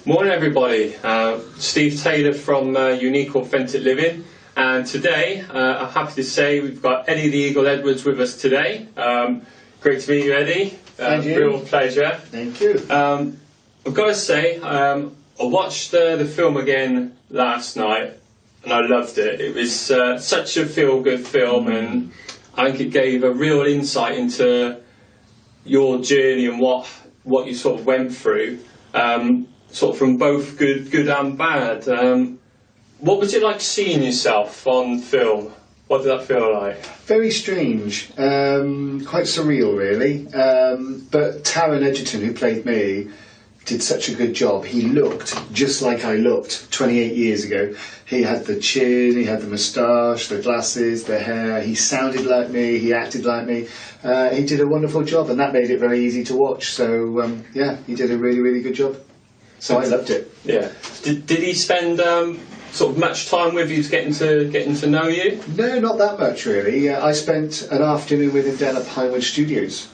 Morning everybody, Steve Taylor from Unique Authentic Living, and today I'm happy to say we've got Eddie the Eagle Edwards with us today. Great to meet you, Eddie. Thank you. Real pleasure. Thank you. I've got to say, I watched the film again last night and I loved it. It was such a feel-good film, and I think it gave a real insight into your journey and what you sort of went through. Sort of from both good and bad. What was it like seeing yourself on film? What did that feel like? Very strange, quite surreal really, but Taron Egerton, who played me, did such a good job. He looked just like I looked 28 years ago. He had the chin, he had the moustache, the glasses, the hair. He sounded like me, he acted like me. He did a wonderful job, and that made it very easy to watch. So yeah, he did a really good job. So I loved it. Yeah. Did he spend sort of much time with you, getting to know you? No, not that much really. I spent an afternoon with him down at Pinewood Studios,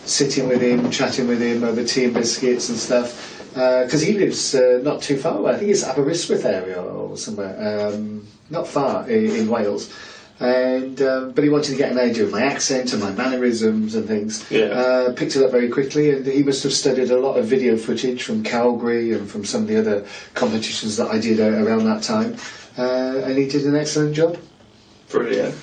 sitting with him, chatting with him over tea and biscuits and stuff. Because he lives not too far away. I think it's Aberystwyth area or somewhere, not far in Wales. And but he wanted to get an idea of my accent and my mannerisms and things. Yeah. Picked it up very quickly, and he must have studied a lot of video footage from Calgary and from some of the other competitions that I did around that time, and he did an excellent job. Brilliant.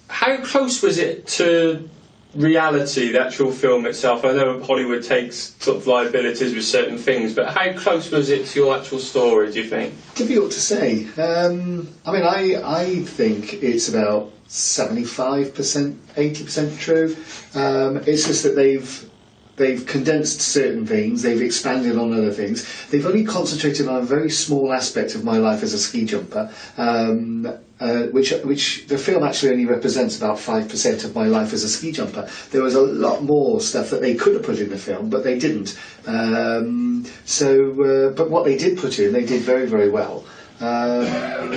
How close was it to reality, the actual film itself? I know Hollywood takes sort of liabilities with certain things, but how close was it to your actual story, do you think? Difficult to say. I mean, I think it's about 75%, 80% true. It's just that they've condensed certain things, they've expanded on other things. They've only concentrated on a very small aspect of my life as a ski jumper, which the film actually only represents about 5% of my life as a ski jumper. There was a lot more stuff that they could have put in the film, but they didn't. But what they did put in, they did very well. Yeah,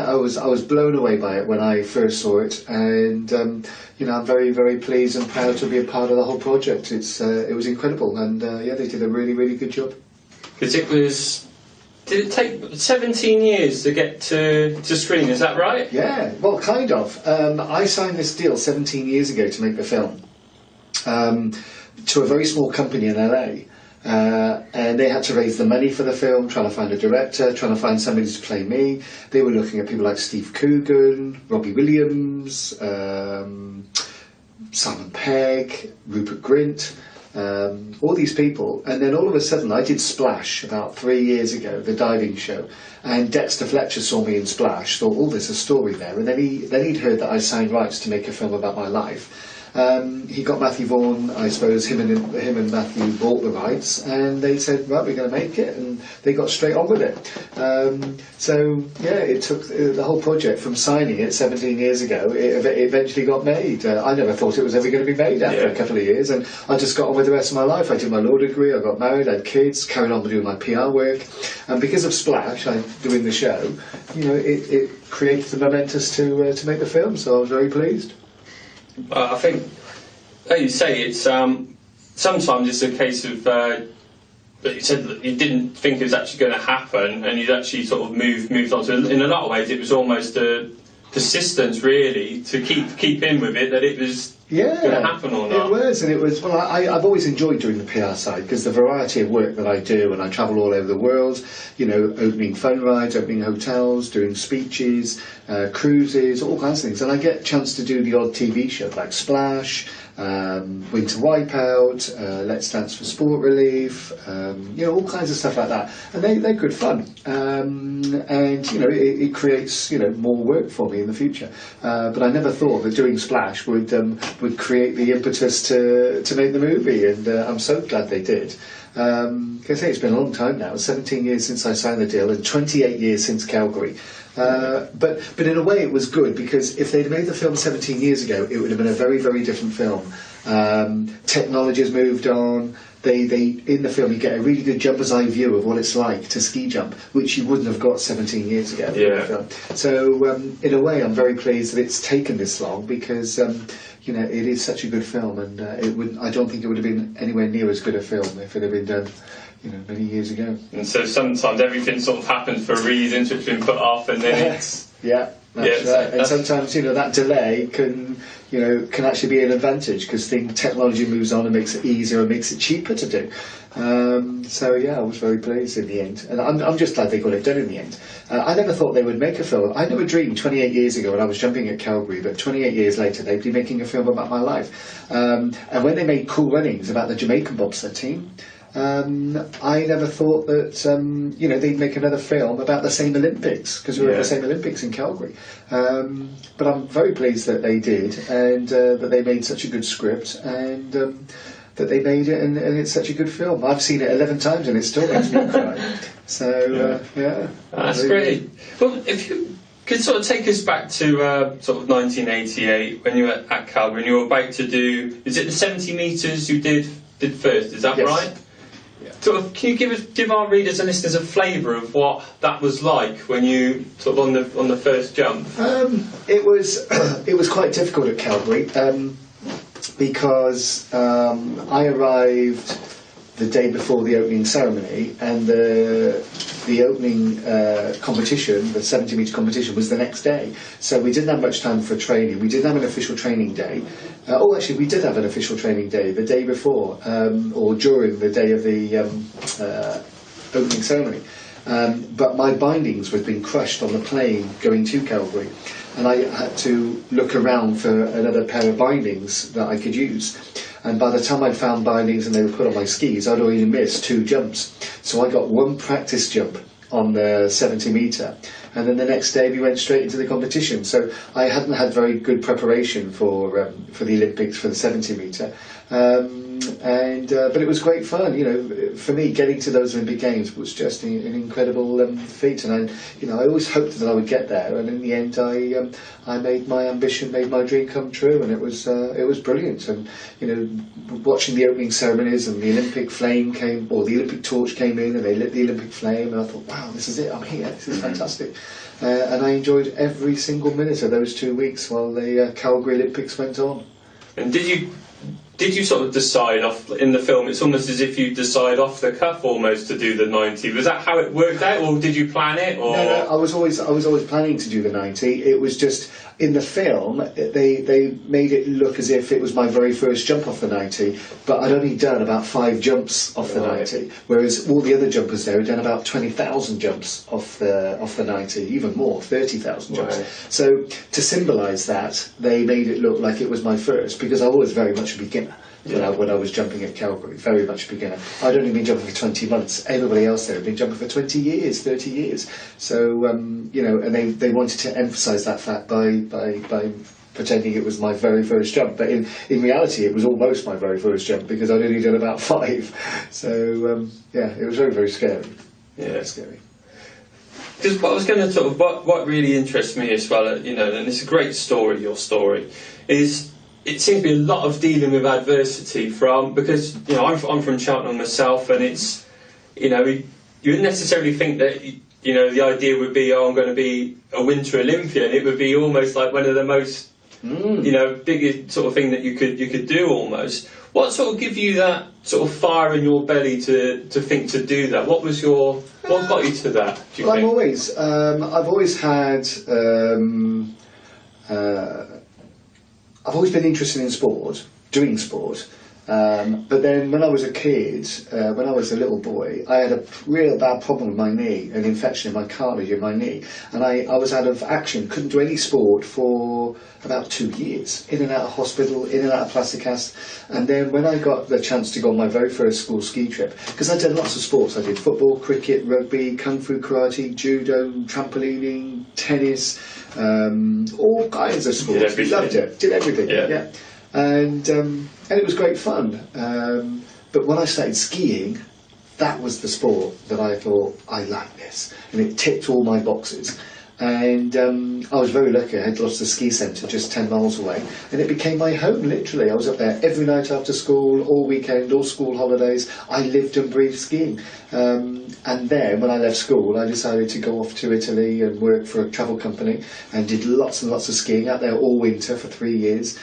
I was blown away by it when I first saw it, and you know, I'm very pleased and proud to be a part of the whole project. It was incredible, and yeah, they did a really good job. Because did it take 17 years to get to screen, is that right? Yeah, well, kind of. I signed this deal 17 years ago to make the film, to a very small company in LA. And they had to raise the money for the film, trying to find a director, trying to find somebody to play me. They were looking at people like Steve Coogan, Robbie Williams, Simon Pegg, Rupert Grint, all these people. And then all of a sudden I did Splash about 3 years ago, the diving show, and Dexter Fletcher saw me in Splash, thought, oh, there's a story there. And then he'd heard that I signed rights to make a film about my life. He got Matthew Vaughan, I suppose, him and Matthew bought the rights, and they said, right, we're going to make it, and they got straight on with it. So yeah, it took the whole project from signing it 17 years ago, it eventually got made. I never thought it was ever going to be made after a couple of years, and I just got on with the rest of my life. I did my law degree, I got married, I had kids, carried on doing my PR work, and because of Splash, I'm doing the show, you know, it created the momentous to make the film, so I was very pleased. I think, like you say, it's sometimes it's a case of that you said that you didn't think it was actually going to happen, and you'd actually sort of moved on. So in a lot of ways, it was almost a persistence, really, to keep in with it, that it was going to happen or not. It was, and it was. Well, I've always enjoyed doing the PR side, because the variety of work that I do, and I travel all over the world, you know, opening fun rides, opening hotels, doing speeches, cruises, all kinds of things, and I get a chance to do the odd TV show like Splash, Winter Wipeout, Let's Dance for Sport Relief, you know, all kinds of stuff like that, and they're good fun, and you know, it creates, you know, more work for me in the future, but I never thought that doing Splash would create the impetus to make the movie, and I'm so glad they did. Like I say, it's been a long time now, 17 years since I signed the deal and 28 years since Calgary. But in a way it was good, because if they'd made the film 17 years ago, it would have been a very different film. Technology's moved on, they in the film you get a really good jumper's eye view of what it's like to ski jump, which you wouldn't have got 17 years ago. In the film. So in a way, I'm very pleased that it's taken this long, because you know, it is such a good film, and I don't think it would have been anywhere near as good a film if it had been done, you know, many years ago. And so sometimes everything sort of happens for reasons which have been put off, and then it's yeah. That's right. And sometimes, you know, that delay can actually be an advantage, because technology moves on and makes it easier and makes it cheaper to do. So yeah, I was very pleased in the end, and I'm just glad they got it done in the end. I never thought they would make a film. I never dreamed 28 years ago when I was jumping at Calgary that 28 years later they'd be making a film about my life. And when they made Cool Runnings about the Jamaican bobsled team, I never thought that you know, they'd make another film about the same Olympics, because we were at the same Olympics in Calgary. But I'm very pleased that they did, and that they made such a good script, and that they made it, and it's such a good film. I've seen it 11 times and it still makes me cry. So yeah, that's great. Well, if you could sort of take us back to sort of 1988 when you were at Calgary and you were about to do, is it the 70 metres you did first? Is that right? Sort of, can you give our readers and listeners a flavour of what that was like when you sort of on the first jump? It was quite difficult at Calgary, because I arrived the day before the opening ceremony, and the opening competition, the 70 metre competition, was the next day. So we didn't have much time for training. We didn't have an official training day. Actually, we did have an official training day the day before, or during the day of the opening ceremony. But my bindings were being crushed on the plane going to Calgary, and I had to look around for another pair of bindings that I could use. And by the time I'd found bindings and they were put on my skis, I'd already missed 2 jumps. So I got 1 practice jump on the 70 metre, and then the next day we went straight into the competition. So I hadn't had very good preparation for the Olympics for the 70 metre. But it was great fun, you know. For me, getting to those Olympic Games was just an incredible feat, and I always hoped that I would get there. And in the end, I made my dream come true, and it was brilliant. And you know, watching the opening ceremonies and the Olympic flame came, or the Olympic torch came in, and they lit the Olympic flame, and I thought, wow, this is it. I'm here. This is fantastic. And I enjoyed every single minute of those 2 weeks while the Calgary Olympics went on. And did you sort of decide off in the film? It's almost as if you decide off the cuff almost to do the 90. Was that how it worked out, or did you plan it? Or? No, I was always planning to do the 90. It was just in the film they made it look as if it was my very first jump off the 90, but I'd only done about 5 jumps off the 90, whereas all the other jumpers there had done about 20,000 jumps off the 90, even more, 30,000 jumps. Right. So to symbolise that, they made it look like it was my first, because I was very much a beginner. When I was jumping at Calgary, very much a beginner. I'd only been jumping for 20 months. Everybody else there had been jumping for 20 years, 30 years. So, you know, and they wanted to emphasise that fact by pretending it was my very first jump. But in reality, it was almost my very first jump, because I'd only done about 5. So, yeah, it was very, very scary. Yeah, very scary. Because what I was going to sort of, what really interests me as well, you know, and it's a great story, your story, is it seems to be a lot of dealing with adversity because, you know, I'm from Cheltenham myself, and it's, you know, you wouldn't necessarily think that, you know, the idea would be, oh, I'm going to be a Winter Olympian. It would be almost like one of the most, you know, biggest sort of thing that you could do almost. What sort of give you that sort of fire in your belly to think to do that? What got you to that, do you think? I've always had I've always been interested in sport, doing sport, but then when I was a kid, when I was a little boy, I had a real bad problem with my knee, an infection in my cartilage in my knee, and I was out of action, couldn't do any sport for about 2 years, in and out of hospital, in and out of plastic cast. And then when I got the chance to go on my very first school ski trip, because I did lots of sports, I did football, cricket, rugby, kung fu, karate, judo, trampolining, tennis, all kinds of sports. Loved it, did everything. Yeah. And it was great fun. But when I started skiing, that was the sport that I thought, I like this, and it ticked all my boxes. And I was very lucky. I had Gloucester Ski Centre just 10 miles away, and it became my home, literally. I was up there every night after school, all weekend, all school holidays. I lived and breathed skiing. And then, when I left school, I decided to go off to Italy and work for a travel company, and did lots and lots of skiing out there all winter for 3 years.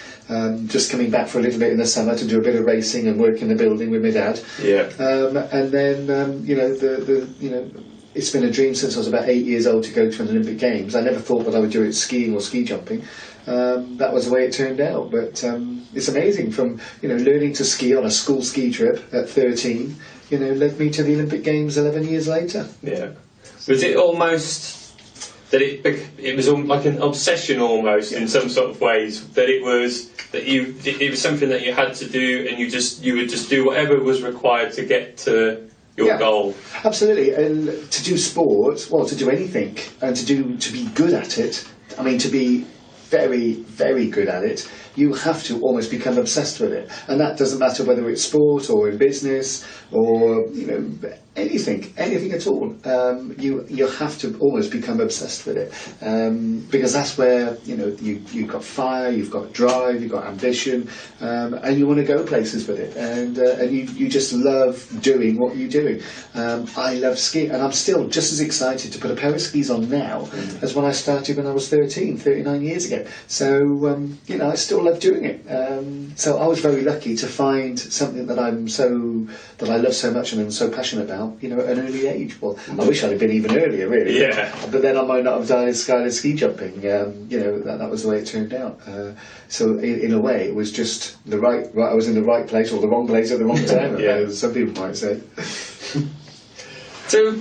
Just coming back for a little bit in the summer to do a bit of racing and work in the building with my dad. Yeah. And then, it's been a dream since I was about 8 years old to go to an Olympic Games. I never thought that I would do it skiing or ski jumping. That was the way it turned out. But it's amazing, from learning to ski on a school ski trip at 13, led me to the Olympic Games 11 years later. Yeah. Was it almost that it was like an obsession almost, in some sort of ways, that it was something that you had to do, and you would just do whatever was required to get to your goal? Absolutely. And to do sport, well, to do anything, and to be good at it, I mean, to be very, very good at it, you have to almost become obsessed with it. And that doesn't matter whether it's sport or in business or anything at all. You have to almost become obsessed with it, because that's where you've got fire, you've got drive, you've got ambition, and you want to go places with it, and you just love doing what you're doing. I love skiing, and I'm still just as excited to put a pair of skis on now as when I started when I was 39 years ago. So I still love doing it. So I was very lucky to find something that I love so much and I'm so passionate about, at an early age. Well, I wish I'd have been even earlier, really. Yeah. But then I might not have done skyline ski jumping. That was the way it turned out. So in a way, it was just I was in the right place or the wrong place at the wrong time, as some people might say. So,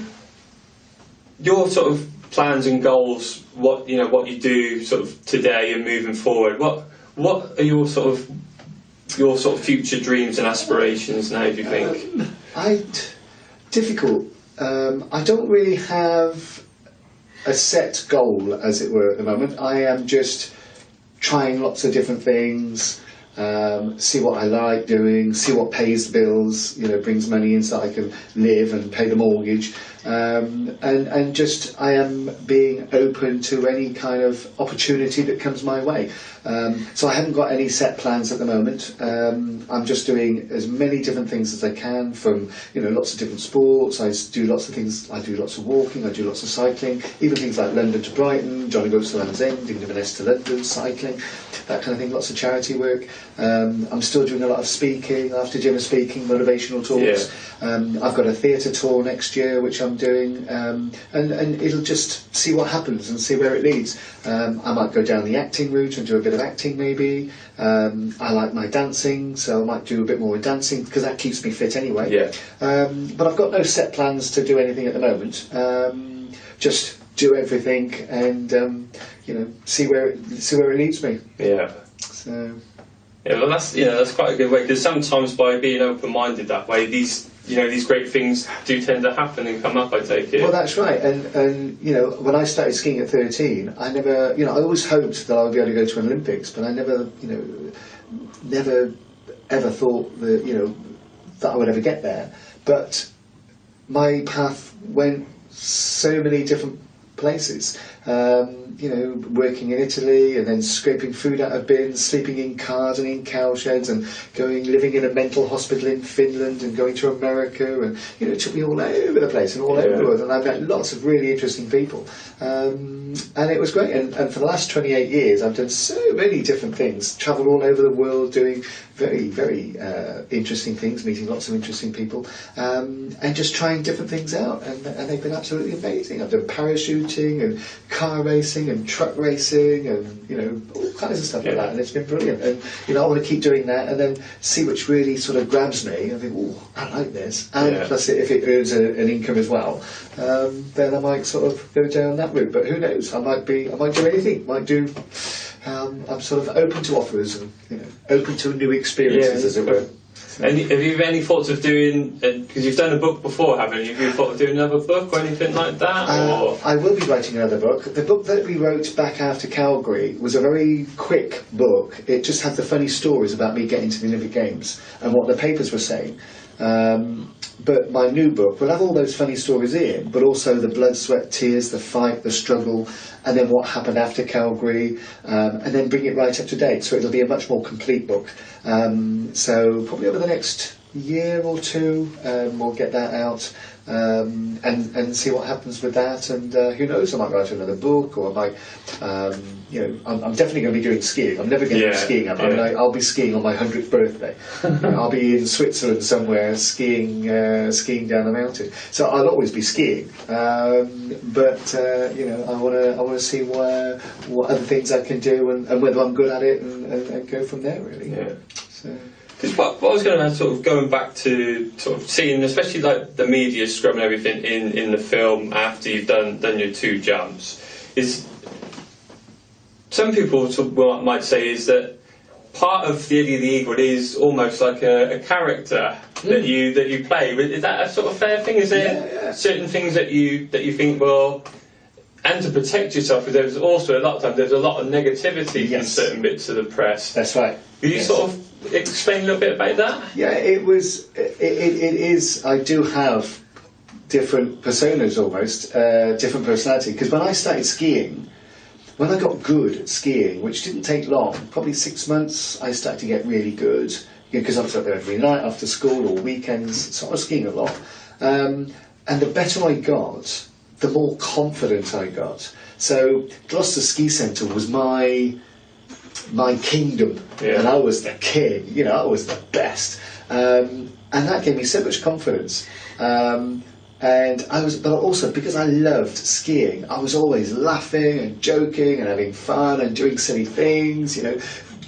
your sort of plans and goals, what you do sort of today and moving forward, what are your sort of future dreams and aspirations now, do you think? Difficult. I don't really have a set goal, as it were, at the moment. I am just trying lots of different things, see what I like doing, see what pays the bills, brings money in so I can live and pay the mortgage, and just I am being open to any kind of opportunity that comes my way. So I haven't got any set plans at the moment. I'm just doing as many different things as I can, from lots of different sports. I do lots of things. I do lots of walking, I do lots of cycling, even things like London to Brighton, Johnny Goes to Land's End, Inverness to London, cycling, that kind of thing, lots of charity work. I'm still doing a lot of speaking, after dinner speaking, motivational talks. I've got a theatre tour next year which I'm doing, and it'll just see what happens and see where it leads. I might go down the acting route and do a bit of acting maybe. I like my dancing, so I might do a bit more in dancing because that keeps me fit anyway. But I've got no set plans to do anything at the moment. Just do everything and see where it leads me. So well, that's quite a good way, because sometimes by being open-minded that way, these great things do tend to happen and come up, I take it. Well, that's right. And when I started skiing at 13, I never, I always hoped that I would be able to go to an Olympics, but I never ever thought that, that I would ever get there. But my path went so many different places. Working in Italy and then scraping food out of bins, sleeping in cars and in cow sheds, and living in a mental hospital in Finland, and going to America, and it took me all over the place and all over the world, and I've met lots of really interesting people, and it was great. And for the last 28 years I've done so many different things, travelled all over the world doing very, very interesting things, meeting lots of interesting people, and just trying different things out, and they've been absolutely amazing. I've done parachuting and car racing and truck racing and all kinds of stuff like that, and it's been brilliant. And I want to keep doing that, and then see which really sort of grabs me and think, oh, I like this, and plus if it earns an income as well, then I might sort of go down that route. But who knows, I might do anything. I'm sort of open to offers and open to new experiences, as it were. And have you any thoughts of doing, because you've done a book before, haven't you? Have you thought of doing another book or anything like that? I will be writing another book. The book that we wrote back after Calgary was a very quick book. It just had the funny stories about me getting to the Olympic Games and what the papers were saying. but my new book will have all those funny stories in, but also the blood, sweat, tears, the fight, the struggle, and then what happened after Calgary, and then bring it right up to date. So it'll be a much more complete book. So probably over the next year or two, we'll get that out. And see what happens with that, and who knows, I might write another book, or I might, I'm definitely going to be doing skiing. I'm never going to be skiing up. I mean, I'll be skiing on my 100th birthday. I'll be in Switzerland somewhere skiing down the mountain. So I'll always be skiing, but I want to see what other things I can do, and whether I'm good at it, and go from there, really. Yeah. So. What I was going to add, sort of going back to sort of seeing, especially like the media scrum and everything in the film after you've done your 2 jumps, is some people might say is that part of the Eddie the Eagle is almost like a character that you play. Is that a sort of fair thing? Is there certain things that you think, well, and to protect yourself, because there's also a lot of times there's a lot of negativity in certain bits of the press. That's right. Can you sort of explain a little bit about that? Yeah, it is. I do have different personas almost, different personality. Because when I started skiing, when I got good at skiing, which didn't take long, probably 6 months, I started to get really good. Because I was up there every night after school or weekends, so I was skiing a lot. And the better I got, the more confident I got. So Gloucester Ski Centre was my kingdom, and I was the king. I was the best, and that gave me so much confidence. And but also because I loved skiing, I was always laughing and joking and having fun and doing silly things.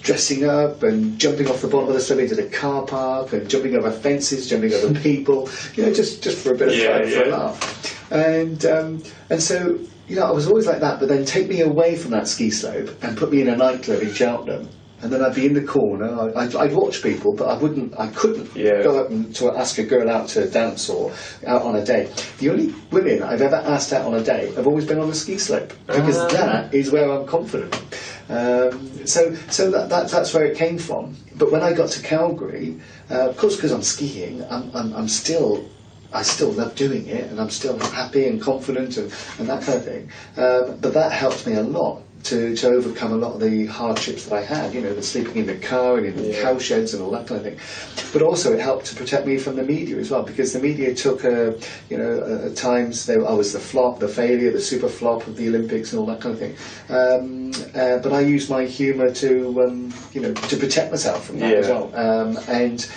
Dressing up and jumping off the bottom of the slip into the car park and jumping over fences, jumping over people. Just for a bit of fun, for a laugh. And so. I was always like that, but then take me away from that ski slope and put me in a nightclub in Cheltenham, and then I'd be in the corner. I'd watch people, but I couldn't go up and to ask a girl out to dance or out on a date. The only women I've ever asked out on a date have always been on the ski slope, because that is where I'm confident. So that's where it came from. But when I got to Calgary, of course, because I'm skiing, I still love doing it, and I'm still happy and confident and that kind of thing. But that helped me a lot to overcome a lot of the hardships that I had, the sleeping in the car and in the cow sheds and all that kind of thing. But also it helped to protect me from the media as well, because the media took, at times I was the flop, the failure, the super flop of the Olympics and all that kind of thing. But I used my humour to protect myself from that as well. And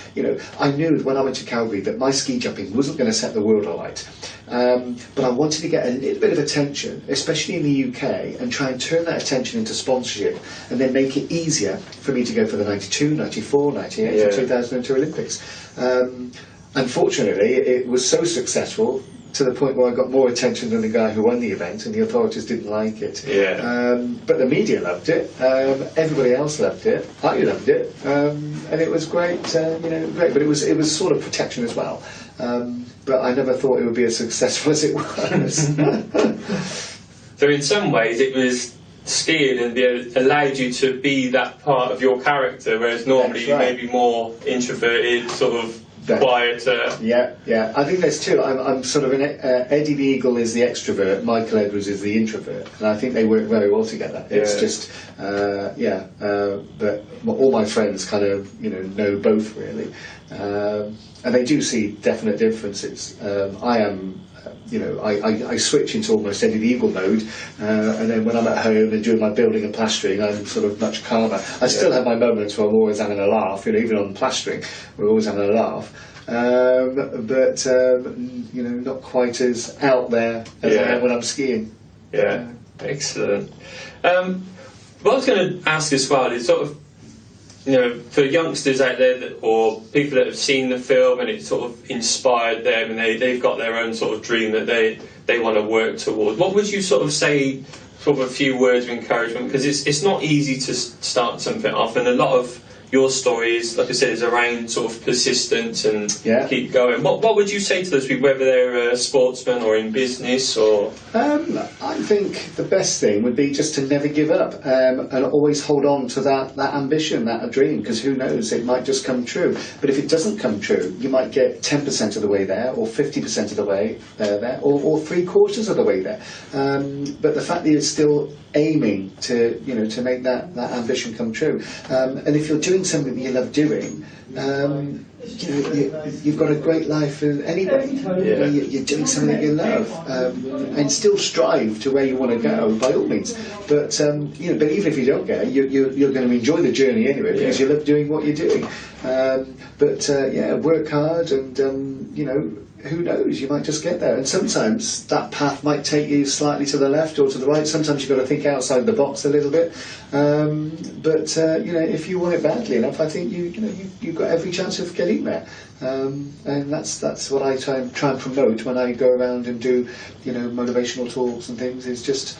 I knew when I went to Calgary that my ski jumping wasn't going to set the world alight. But I wanted to get a little bit of attention, especially in the UK, and try and turn that attention into sponsorship, and then make it easier for me to go for the 92, 94, 98 and 2002 Olympics. Unfortunately, it was so successful to the point where I got more attention than the guy who won the event, and the authorities didn't like it. But the media loved it, everybody else loved it, I loved it, and it was great, great. But it was sort of protection as well. But I never thought it would be as successful as it was. So in some ways it was skiing and allowed you to be that part of your character, whereas normally you may be more introverted, sort of quieter. Yeah. I think there's two. I'm sort of Eddie the Eagle is the extrovert, Michael Edwards is the introvert, and I think they work very well together. It's just, but all my friends kind of, know both really, and they do see definite differences. I am. I switch into almost Eddie the Eagle mode, and then when I'm at home and doing my building and plastering, I'm sort of much calmer. I still have my moments where I'm always having a laugh, even on plastering, we're always having a laugh. But not quite as out there as I am when I'm skiing. Yeah, excellent. What I was going to ask as well is sort of, for youngsters out there or people that have seen the film and it sort of inspired them and they've got their own sort of dream that they want to work towards, what would you sort of say, sort of a few words of encouragement? Because it's not easy to start something off, and a lot of your story is, like I said, is around sort of persistence and keep going. What would you say to those people, whether they're a sportsman or in business or? I think the best thing would be just to never give up and always hold on to that ambition, that dream, because who knows, it might just come true. But if it doesn't come true, you might get 10% of the way there, or 50% of the way there, or 3/4 of the way there. But the fact that you're still aiming to make that ambition come true, and if you're doing something that you love doing, you've got a great life anyway. You're doing something that you love, and still strive to where you want to go by all means. But but even if you don't get it, you're going to enjoy the journey anyway, because you love doing what you're doing. Work hard, and who knows, you might just get there. And sometimes that path might take you slightly to the left or to the right. Sometimes you've got to think outside the box a little bit. If you want it badly enough, I think you've got every chance of getting there. And that's what I try and promote when I go around and do motivational talks and things, is just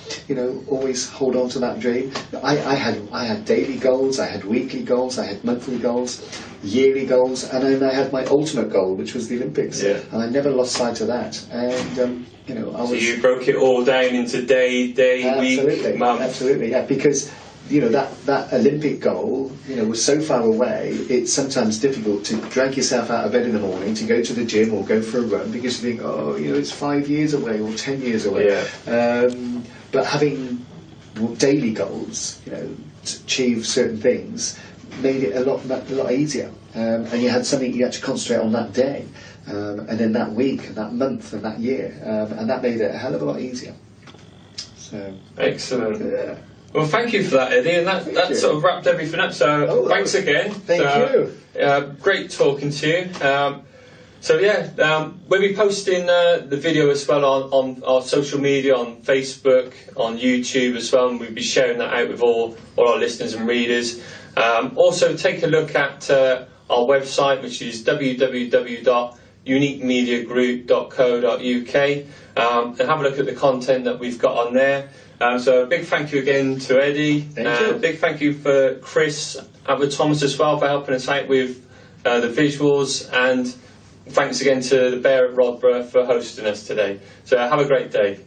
always hold on to that dream. I had daily goals, I had weekly goals, I had monthly goals, yearly goals, and then I had my ultimate goal, which was the Olympics, and I never lost sight of that. And so you broke it all down into day, week, month. Absolutely, yeah, because that Olympic goal, was so far away, it's sometimes difficult to drag yourself out of bed in the morning to go to the gym or go for a run, because you think, it's 5 years away or 10 years away. But having daily goals, to achieve certain things, made it a lot easier. And you had something you had to concentrate on that day, and then that week, and that month, and that year, and that made it a hell of a lot easier. So excellent. Yeah. Well, thank you for that, Eddie, and that sort of wrapped everything up. So thanks again. Thank you. Great talking to you. We'll be posting the video as well on our social media, on Facebook, on YouTube as well, and we'll be sharing that out with all our listeners and readers. Also, take a look at our website, which is www.uniquemediagroup.co.uk, and have a look at the content that we've got on there. So a big thank you again to Eddie. Thank you. Big thank you for Chris Abbott-Thomas as well for helping us out with the visuals, and thanks again to the Bear at Rodborough for hosting us today. So have a great day.